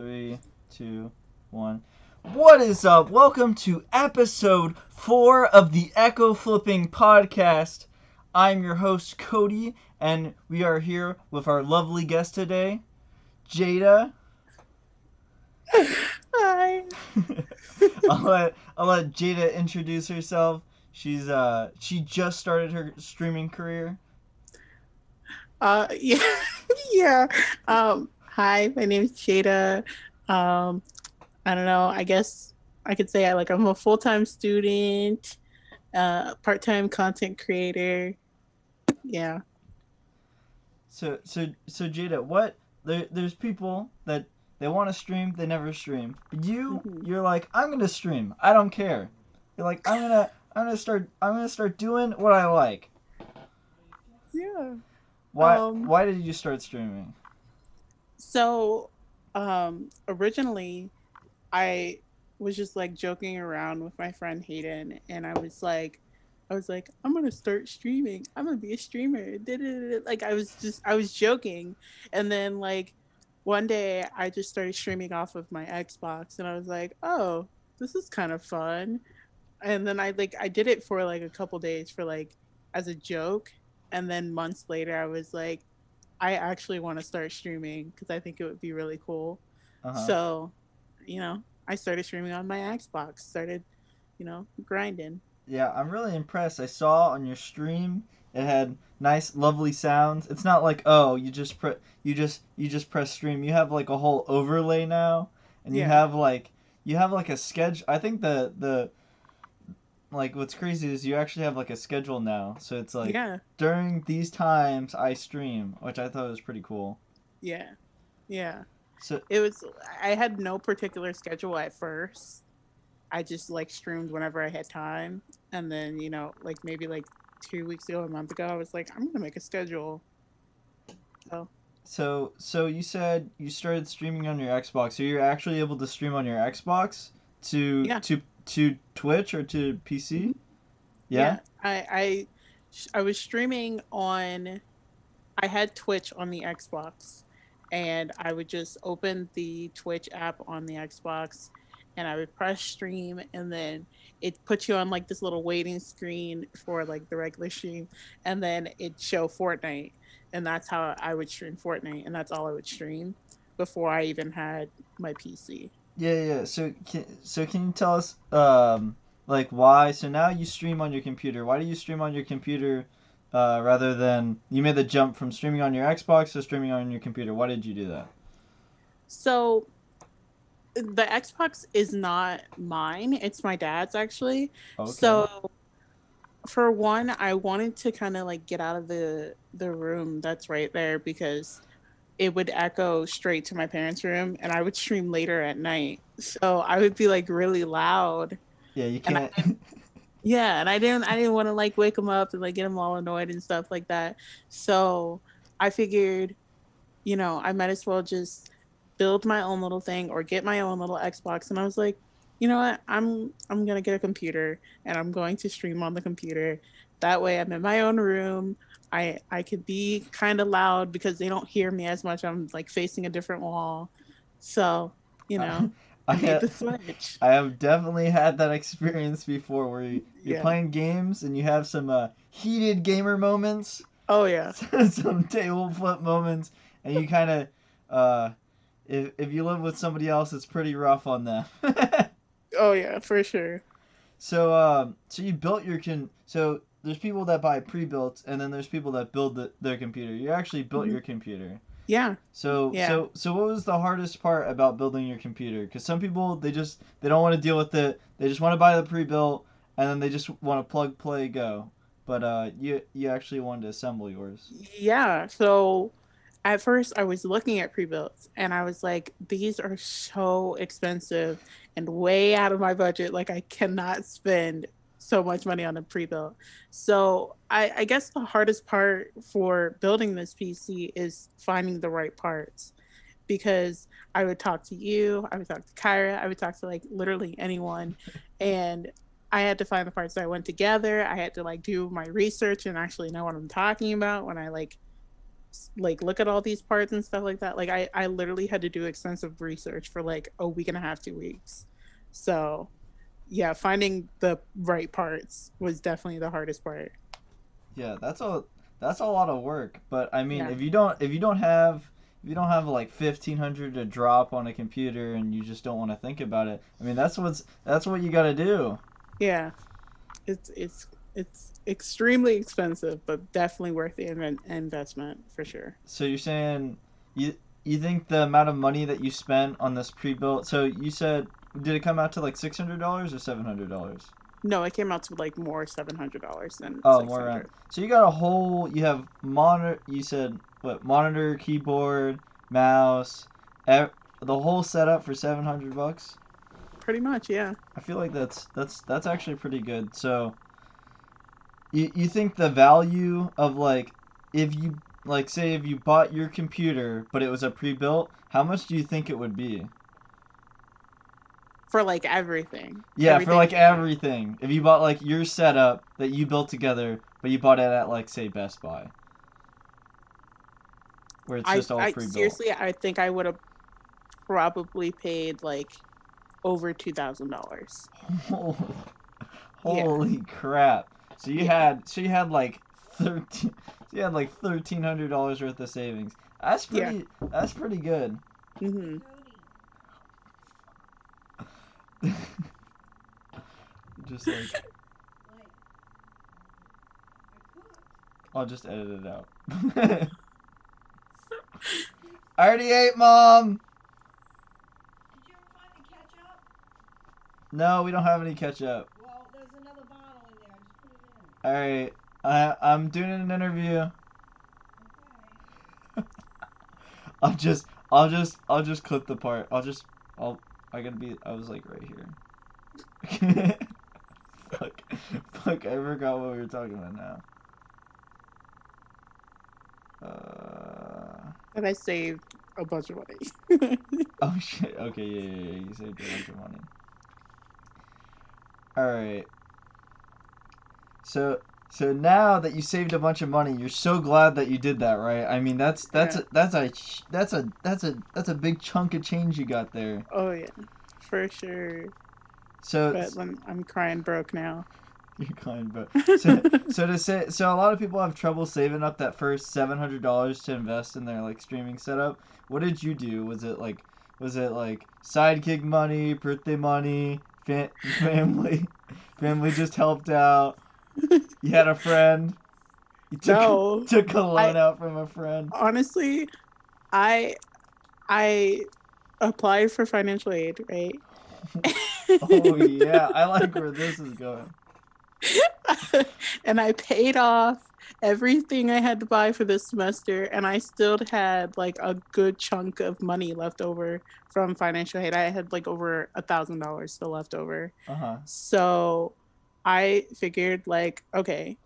Three, two, one. What is up? Welcome to episode 4 of the Eccoflipping podcast. I'm your host, Cody, and we are here with our lovely guest today, Jada. Hi. I'll let Jada introduce herself. She just started her streaming career. Yeah, yeah. Hi, my name's Jada. Um, I don't know. I guess I could say I'm a full-time student, part-time content creator. Yeah. So Jada, there's people that they want to stream, they never stream. But Hmm. you're like, I'm gonna stream. I don't care. You're like, I'm gonna start doing what I like. Yeah. Why Um, why did you start streaming? so, originally I was just like joking around with my friend Hayden, and I was like, I'm gonna start streaming. I'm gonna be a streamer. Like I was joking, and then like one day I just started streaming off of my Xbox, and I was like, oh, this is kind of fun. And then I did it for like a couple days for like as a joke, and then months later I was like, I actually want to start streaming because I think it would be really cool. Uh huh. So, I started streaming on my Xbox, started, grinding. Yeah, I'm really impressed. I saw on your stream it had nice, lovely sounds. It's not like, oh, you just press stream. You have like a whole overlay now, and you Yeah. have like a schedule. I think the like what's crazy is you actually have like a schedule now. So it's like Yeah. during these times I stream, which I thought was pretty cool. Yeah. Yeah. So It was I had no particular schedule at first. I just like streamed whenever I had time. And then, like maybe like 2 weeks ago, a month ago, I was like, I'm gonna make a schedule. So so you said you started streaming on your Xbox. So you're actually able to stream on your Xbox to yeah. to to Twitch or to PC? Mhm. Yeah. Yeah. I was streaming on I had Twitch on the Xbox, and I would just open the Twitch app on the Xbox, and I would press stream, and then it puts you on like this little waiting screen for like the regular stream, and then it show Fortnite, and that's how I would stream Fortnite, and that's all I would stream before I even had my PC. Yeah. So can you tell us like why? So now you stream on your computer. Why do you stream on your computer rather than you made the jump from streaming on your Xbox to streaming on your computer? Why did you do that? So the Xbox is not mine; it's my dad's actually. Okay. So for one, I wanted to kind of like get out of the room that's right there because it would echo straight to my parents' room, and I would stream later at night. So I would be like really loud, Yeah, you and can't. yeah, and I didn't want to like wake them up and like get them all annoyed and stuff like that. So I figured, I might as well just build my own little thing or get my own little Xbox. And I was like, you know what? I'm gonna get a computer and I'm going to stream on the computer. That way I'm in my own room. I could be kind of loud because they don't hear me as much. I'm like facing a different wall. So, I, I I made have the switch. I have definitely had that experience before where you're Yeah. playing games and you have some heated gamer moments, Oh yeah. some table flip moments, and you kind of if you live with somebody else, it's pretty rough on them. Oh yeah, for sure. So you built so there's people that buy pre-built, and then there's people that build their computer. You actually built Mhm. your computer. Yeah. So Yeah. so so what was the hardest part about building your computer? Because some people they don't want to deal with it. They just want to buy the pre-built, and then they just want to plug, play, go. But you actually wanted to assemble yours. Yeah. So at first I was looking at pre-builts and I was like, these are so expensive and way out of my budget. Like I cannot spend so much money on a pre-built. So I guess the hardest part for building this PC is finding the right parts because I would talk to you, I would talk to Kyra, I would talk to like literally anyone, and I had to find the parts that went together. I had to like do my research and actually know what I'm talking about when I like like look at all these parts and stuff like that. Like I literally had to do extensive research for like a week and a half, 2 weeks. So yeah, finding the right parts was definitely the hardest part. Yeah, that's a lot of work. But I mean, Yeah. if you don't have like 1,500 to drop on a computer and you just don't want to think about it, I mean that's what you got to do. Yeah. It's extremely expensive, but definitely worth the investment for sure. So you're saying you you think the amount of money that you spent on this pre-built? So you said did it come out to like $600 or $700? No, it came out to like more $700 than Oh, six more around. hundred. So you got a whole. You have monitor. You said what? Monitor, keyboard, mouse, the whole setup for $700. Pretty much, yeah. I feel like that's actually pretty good. So you think the value of like if you like say if you bought your computer but it was a pre-built, how much do you think it would be? For like everything. Yeah, for Everything like in there. everything. If you bought like your setup that you built together, but you bought it at like say Best Buy, where it's just all I pre-built. seriously I think I would have probably paid like over $2,000. Holy, Yeah. holy crap! Yeah. So you had like 13 so you had like $1,300 worth of savings. Yeah. That's pretty good. Mhm. Just like I'll just edit it out. I already ate, Mom. Did you ever find the ketchup? No, we don't have any ketchup. Well, there's another bottle in there. Just put it in. All right, I'm doing an interview. Okay. I'll just clip the part. I'll I gotta be. I was like right here. fuck, fuck. I forgot what we were talking about now. And I saved a bunch of money. Oh shit. Okay, yeah. You saved a bunch of money. All right. So so now that you saved a bunch of money, you're so glad that you did that, right? I mean, Yeah. that's a big chunk of change you got there. Oh yeah. For sure. So But I'm crying broke now. you're kind, but so a lot of people have trouble saving up that first $700 to invest in their like streaming setup. What did you do? Was it like side gig money, birthday money, family, family just helped out? You had a friend. You took No. took a loan I out from a friend. honestly I I applied for financial aid, right? Oh yeah, I like where this is going. And I paid off everything I had to buy for this semester, and I still had like a good chunk of money left over from financial aid. I had like over $1,000 still left over. Uh huh. So I figured like, okay,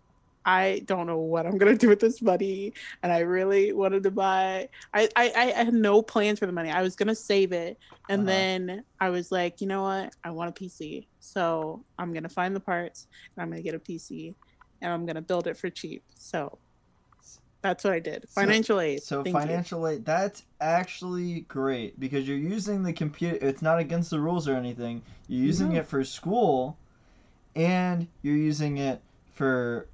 I don't know what I'm gonna do with this money, and I really wanted to buy. I had no plans for the money. I was gonna save it, Uh and huh. then I was like, you know what? I want a PC, so I'm gonna find the parts, and I'm gonna get a PC, and I'm gonna build it for cheap. So that's what I did. So Financial aid. so Thank you. financial aid, that's actually great because you're using the computer. It's not against the rules or anything. You're using No. it for school, and you're using it for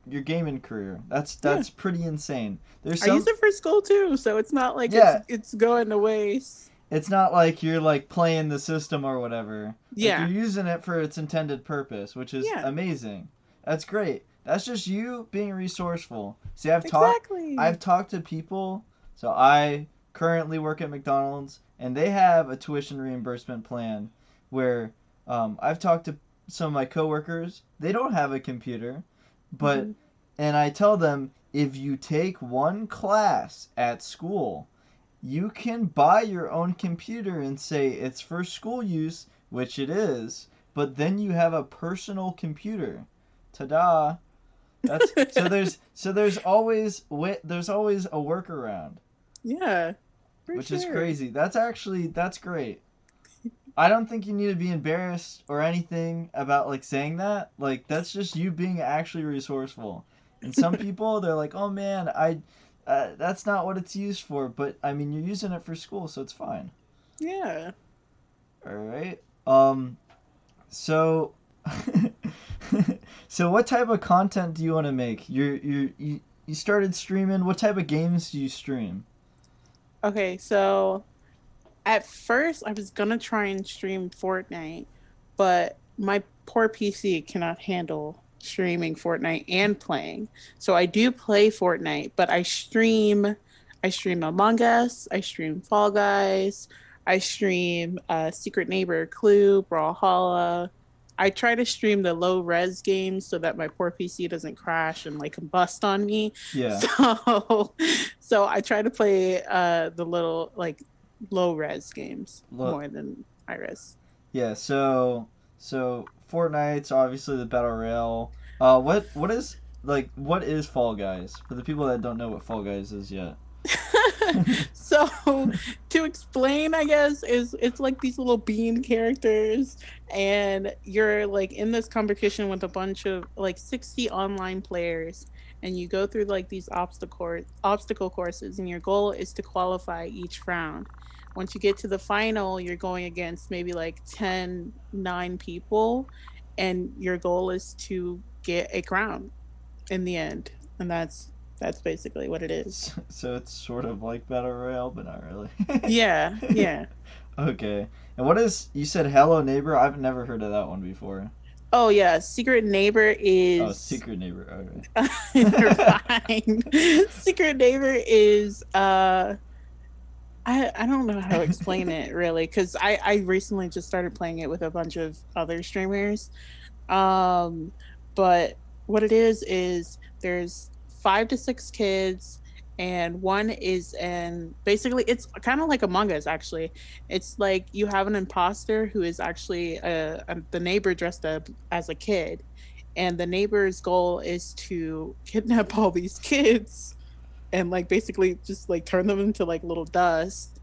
your gaming career. That's Yeah. that's pretty insane. There's I use some it for school too, so it's not like yeah. it's going to waste. It's not like you're like playing the system or whatever. Like you're Yeah. using it for its intended purpose, which is Yeah. amazing. That's great. That's just you being resourceful. See, I've Exactly. talked to people. So I currently work at McDonald's, and they have a tuition reimbursement plan where I've talked to some of my coworkers. They don't have a computer, but Hmm. and I tell them if you take one class at school you can buy your own computer and say it's for school use, which it is, but then you have a personal computer. Ta-da! That's there's always a workaround, Yeah, for which is sure. crazy. That's great. I don't think you need to be embarrassed or anything about like saying that. Like that's just you being actually resourceful. And some people, they're like, oh man, that's not what it's used for. But I mean, you're using it for school, so it's fine. Yeah. All right. So, so what type of content do you want to make? You started streaming. What type of games do you stream? Okay, so at first I was gonna try and stream Fortnite, but my poor PC cannot handle streaming Fortnite and playing. So I do play Fortnite, but I stream Among Us, I stream Fall Guys, I stream Secret Neighbor, Clue, Brawlhalla. I try to stream the low res games so that my poor PC doesn't crash and like combust on me. Yeah. So I try to play the little like low res games Look. more than high res. Yeah. So Fortnite's obviously the battle royale. What is Fall Guys for the people that don't know what Fall Guys is yet? So to explain, I guess, is it's like these little bean characters, and you're like in this competition with a bunch of like 60 online players, and you go through like these obstacle courses, and your goal is to qualify each round. Once you get to the final, you're going against maybe like 9 people, and your goal is to get a crown in the end. And that's basically what it is. So it's sort of like battle royale, but not really. Yeah, yeah. Okay. And what is you said Hello Neighbor? I've never heard of that one before. Oh yeah, Secret Neighbor Oh, is Secret Neighbor. Okay. you're fine. Secret Neighbor is I don't know how to explain it really, because I recently just started playing it with a bunch of other streamers. Um but what it is there's 5 to 6 kids, and one is and basically it's kind of like Among Us actually. It's like you have an imposter who is actually the neighbor dressed up as a kid, and the neighbor's goal is to kidnap all these kids and like basically just like turn them into like little dust,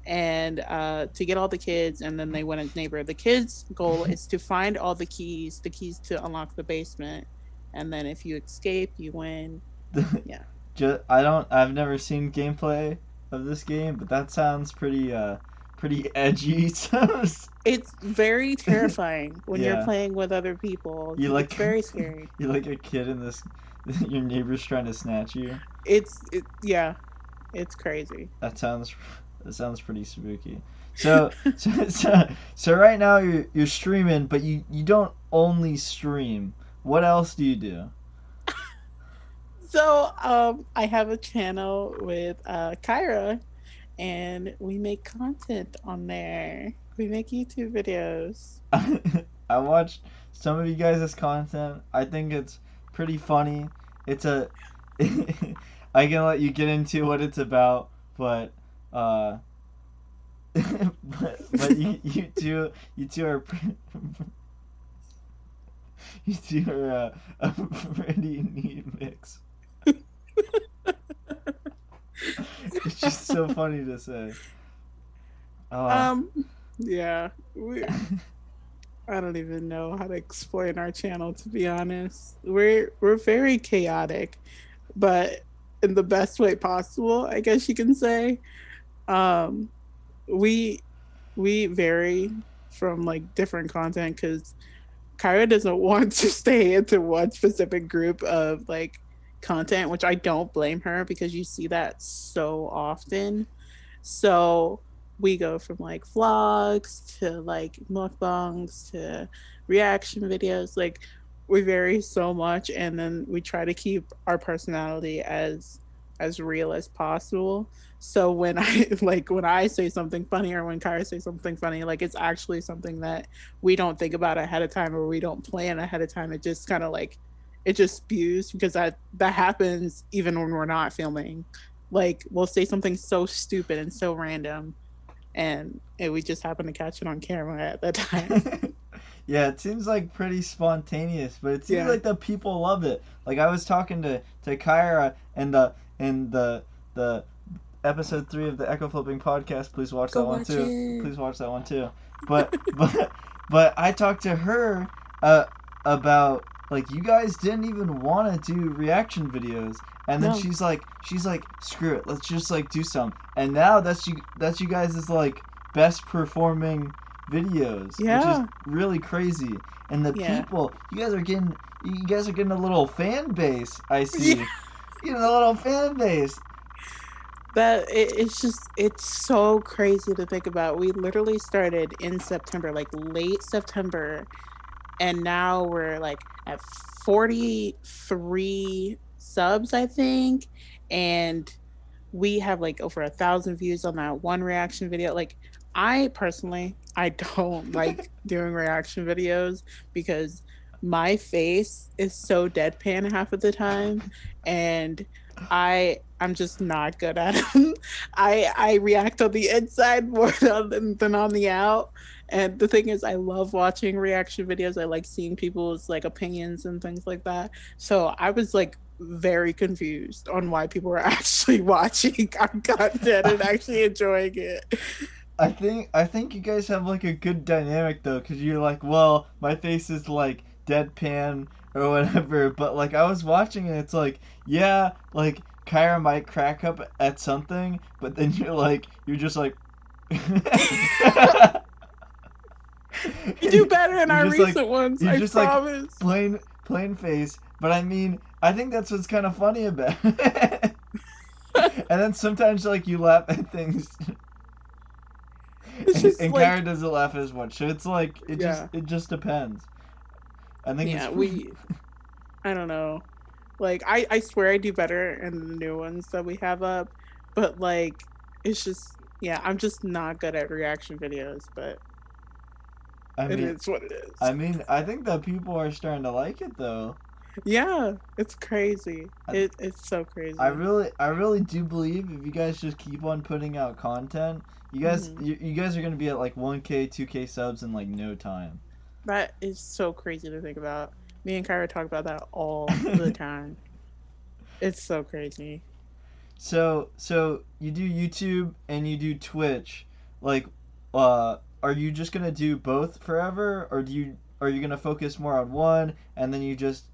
and to get all the kids, and then they win as neighbor. The kids goal is to find all the keys to unlock the basement, and then if you escape you win. Yeah. I've never seen gameplay of this game, but that sounds pretty edgy. It's very terrifying when you're Yeah. playing with other people. You like It's very scary. you like a kid in this. Your neighbor's trying to snatch you. Yeah, it's crazy. That sounds pretty spooky. So right now you're streaming, but you don't only stream. What else do you do? So I have a channel with Kyra, and we make content on there. We make YouTube videos. I watched some of you guys' content. I think it's pretty funny. It's a I can let you get into what it's about, but but you two are you two are a pretty neat mix. It's just so funny to say. Yeah, I don't even know how to explain our channel, to be honest. We're very chaotic, but in the best way possible, I guess you can say. Um, we we vary from like different content because Kyra doesn't want to stay into one specific group of like content, which I don't blame her because you see that so often. So we go from like vlogs to like mukbangs to reaction videos. Like we vary so much, and then we try to keep our personality as real as possible. So when I like when I say something funny or when Kyra says something funny, like it's actually something that we don't think about ahead of time or we don't plan ahead of time. It just kind of like it just spews because that happens even when we're not filming. Like we'll say something so stupid and so random, and we just happen to catch it on camera at that time. Yeah, it seems like pretty spontaneous, but it seems like the people love it. Like I was talking to Kyra and the episode 3 of the Eccoflipping podcast. Please watch that one too. Please watch that one too. But but I talked to her about like you guys didn't even want to do reaction videos, and then No. she's like, screw it, let's just like do some, and now that's you guys' like best performing videos, which is Yeah. really crazy. And the Yeah. people, you guys are getting a little fan base. I see, Yeah. getting a little fan base. It's so crazy to think about. We literally started in September, like late September, and now we're like at 43 subs, I think, and we have like over 1,000 views on that one reaction video. Like, I personally, I don't like doing reaction videos because my face is so deadpan half of the time, and I'm just not good at them. I react on the inside more than on the out. And the thing is, I love watching reaction videos. I like seeing people's like opinions and things like that. So I was like very confused on why people were actually watching our content and actually enjoying it. I think you guys have like a good dynamic though, because you're like, well, my face is like deadpan or whatever, but like I was watching and it's like, yeah, like Kyra might crack up at something, but then you're just like We do better in you're our just like recent ones, you're I just like promise. plain face. But I mean, I think that's what's kind of funny about it. And then sometimes like you laugh at things It's just and like, Kyra doesn't laugh as much. So it's like yeah, it just depends. I think it's yeah, I don't know. Like, I swear I do better in the new ones that we have up, but like, it's just, yeah, I'm just not good at reaction videos, but I it mean is what it is. I think that people are starting to like it though. Yeah, it's crazy. I, It's so crazy. I really do believe if you guys just keep on putting out content, Hmm. you guys are gonna be at like 1K 2K subs in like no time. That is so crazy to think about. Me and Kyra talk about that all the time. It's so crazy. So you do YouTube and you do Twitch, like, are you just gonna do both forever, or are you gonna focus more on one and then you just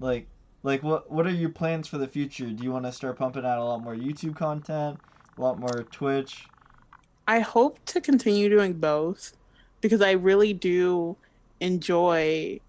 like what are your plans for the future? Do you want to start pumping out a lot more YouTube content, a lot more Twitch? I hope to continue doing both because I really do enjoy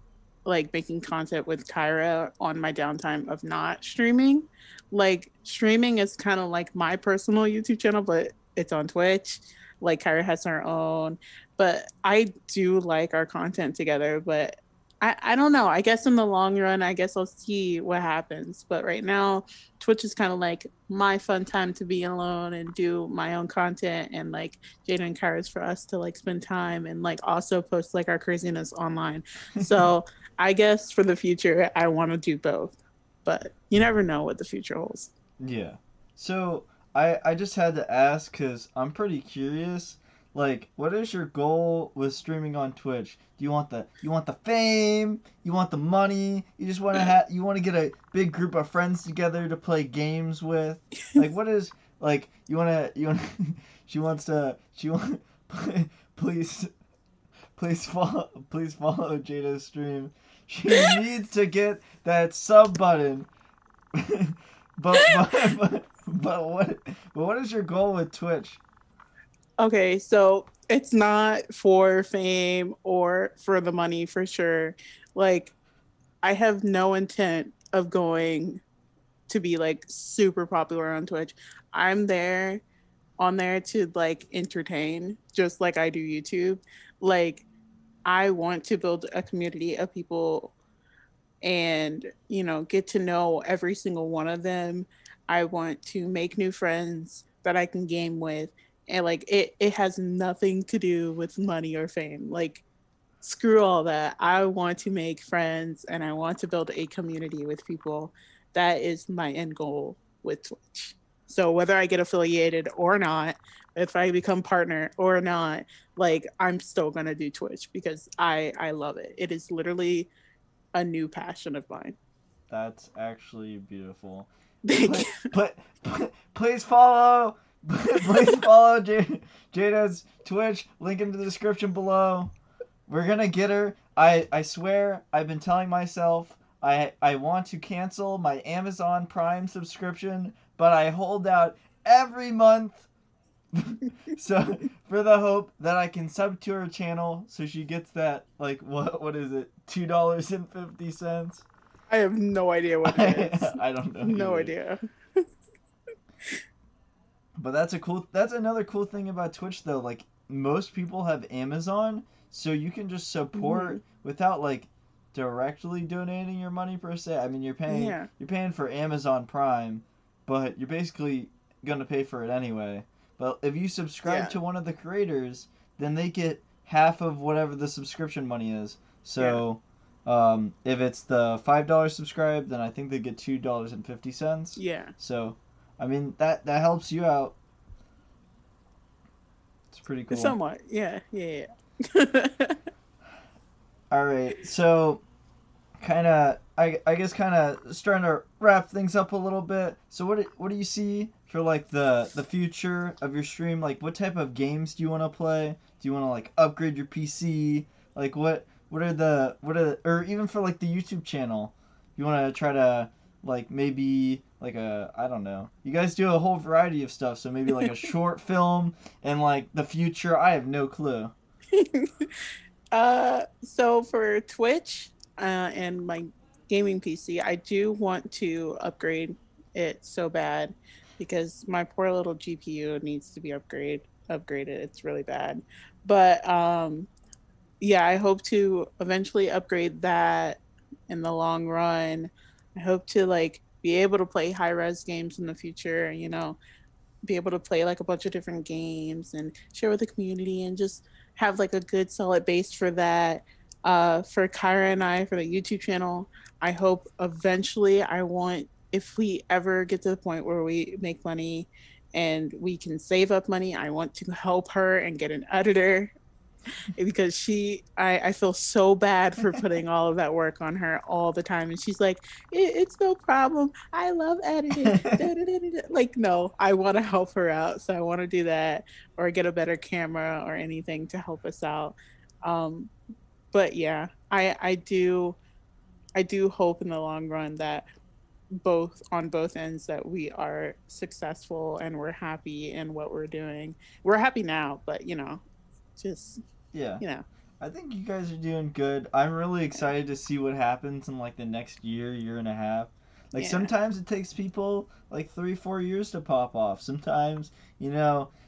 like making content with Kyra on my downtime of not streaming. Like, streaming is kind of like my personal YouTube channel, but it's on Twitch. Like, Kyra has her own, but I do like our content together. But I don't know. I guess in the long run, I guess I'll see what happens. But right now, Twitch is kind of like my fun time to be alone and do my own content, and like Jada and Kyra's for us to like spend time and like also post like our craziness online. So I guess for the future, I want to do both, but you never know what the future holds. Yeah. So I just had to ask because I'm pretty curious. Like, what is your goal with streaming on Twitch? Do you want the fame? You want the money? You just want to you want to get a big group of friends together to play games with? Like, what is like you want she want please please follow Jada's stream. She needs to get that sub button. But what is your goal with Twitch? Okay, so it's not for fame or for the money for sure. Like, I have no intent of going to be like super popular on Twitch. I'm there on there to like entertain, just like I do YouTube. Like, I want to build a community of people and, get to know every single one of them. I want to make new friends that I can game with. And like, it has nothing to do with money or fame. Like, screw all that. I want to make friends and I want to build a community with people. That is my end goal with Twitch. So whether I get affiliated or not, if I become partner or not, like, I'm still gonna do Twitch because I love it. It is literally a new passion of mine. That's actually beautiful. Thank Put, you. please follow. Please follow Jada's Twitch. Link in the description below. We're gonna get her. I swear. I've been telling myself I want to cancel my Amazon Prime subscription, but I hold out every month so for the hope that I can sub to her channel so she gets that, like, what is it, $2.50. I have no idea what it is. I don't know No either. idea. But that's another cool thing about Twitch though. Like, most people have Amazon, so you can just support without like directly donating your money per se. I mean, Yeah. you're paying for Amazon Prime, but you're basically gonna pay for it anyway. But if you subscribe Yeah. to one of the creators, then they get half of whatever the subscription money is. So, if it's the $5 subscribe, then I think they get $2.50. Yeah. So, I mean, that helps you out. It's pretty cool. Somewhat. Yeah. Yeah. All right, so I guess kind of starting to wrap things up a little bit. So what do you see for like the future of your stream? Like, what type of games do you want to play? Do you want to like upgrade your PC? Like, or even for like the YouTube channel, you want to try to like maybe like I don't know. You guys do a whole variety of stuff, so maybe like a short film and like the future. I have no clue. So for Twitch, and my gaming PC, I do want to upgrade it so bad because my poor little GPU needs to be upgraded. It's really bad. But yeah, I hope to eventually upgrade that in the long run. I hope to like be able to play high res games in the future, be able to play like a bunch of different games and share with the community and just have like a good solid base for that. For Kyra and I, for the YouTube channel, I hope eventually if we ever get to the point where we make money and we can save up money, I want to help her and get an editor because I feel so bad for putting all of that work on her all the time. And she's like, it's no problem. I love editing. Like, no, I want to help her out. So I want to do that or get a better camera or anything to help us out. But yeah, I do hope in the long run that on both ends that we are successful and we're happy in what we're doing. We're happy now, but just Yeah. you know I think you guys are doing good. I'm really excited to see what happens in like the next year and a half. Like, yeah. sometimes it takes people like 3-4 years to pop off. Sometimes,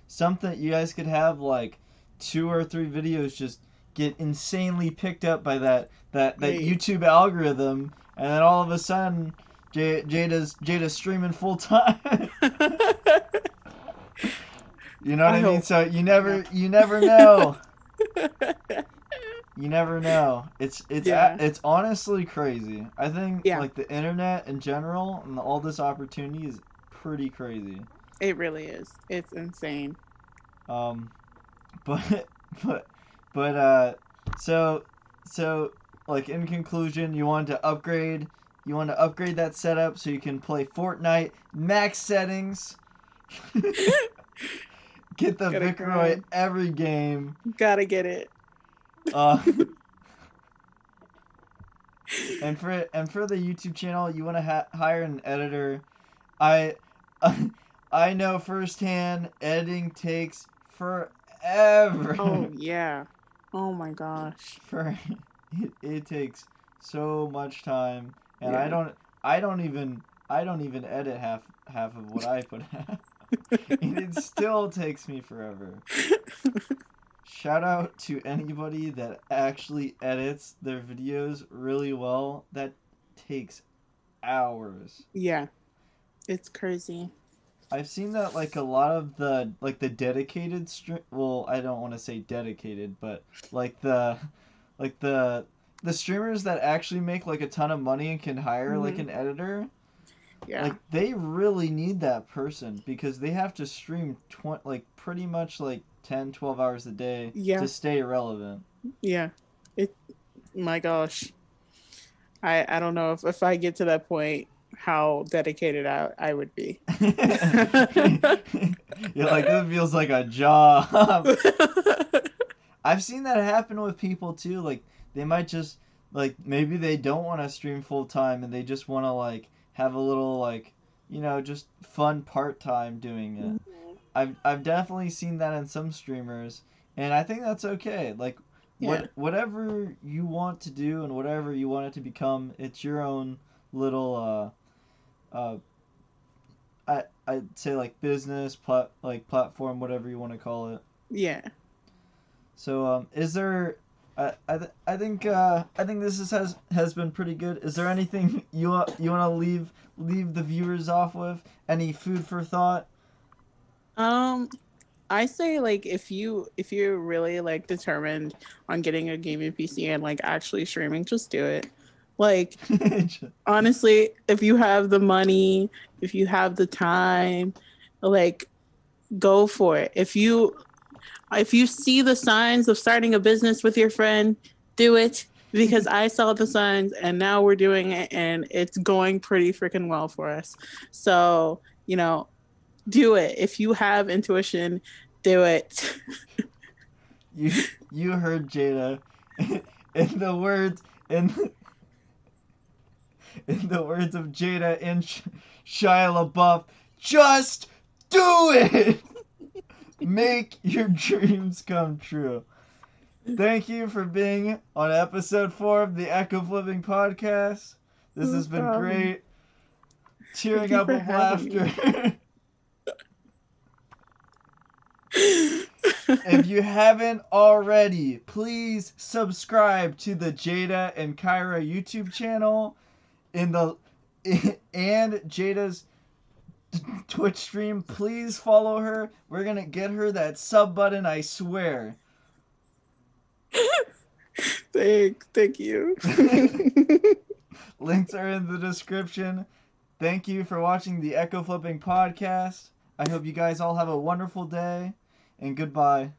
something you guys could have like 2 or 3 videos just get insanely picked up by that Right. YouTube algorithm, and then all of a sudden Jada's streaming full time. You know what I mean? hope. So you never know. You never know. It's honestly crazy. I think like the internet in general and all this opportunity is pretty crazy. It really is. It's insane. But so like in conclusion, you want to upgrade that setup so you can play Fortnite max settings. Get the Vicroy every game. Gotta get it. And for the YouTube channel, you want to hire an editor. I know firsthand, editing takes forever. Oh yeah. Oh my gosh. It takes so much time, and Yeah. I don't even edit half of what I put out. And it still takes me forever. Shout out to anybody that actually edits their videos really well. That takes hours. Yeah. It's crazy. I've seen that like a lot of the dedicated well, I don't want to say dedicated, but like the streamers that actually make like a ton of money and can hire like an editor. Yeah. Like, they really need that person because they have to stream pretty much like 10-12 hours a day to stay relevant. Yeah. My gosh. I don't know if I get to that point how dedicated I would be. You're like, this feels like a job. I've seen that happen with people too. Like, they might just like maybe they don't want to stream full time and they just want to like have a little like just fun part time doing it. Mhm. I've definitely seen that in some streamers, and I think that's okay. Like Yeah. whatever you want to do and whatever you want it to become, it's your own little I'd say like business platform, whatever you want to call it. Yeah. So is there I think has been pretty good. Is there anything you want to leave the viewers off with? Any food for thought? Um, I say like if you're really like determined on getting a gaming PC and like actually streaming, just do it. Like honestly, if you have the money, if you have the time, like go for it. If you see the signs of starting a business with your friend, do it because I saw the signs and now we're doing it and it's going pretty freaking well for us. So, do it. If you have intuition, do it. You heard Jada. In the words in in the words of Jada and Shia LaBeouf, just do it. Make your dreams come true. Thank you for being on episode 4 of the Eccoflipping podcast. This No has been problem. great. Thank Tearing you up for with having laughter. me. If you haven't already, please subscribe to the Jada and Kyra YouTube channel and Jada's Twitch stream. Please follow her. We're gonna get her that sub button, I swear. Thank you. Links are in the description. Thank you for watching the Echo Flipping podcast. I hope you guys all have a wonderful day, and goodbye.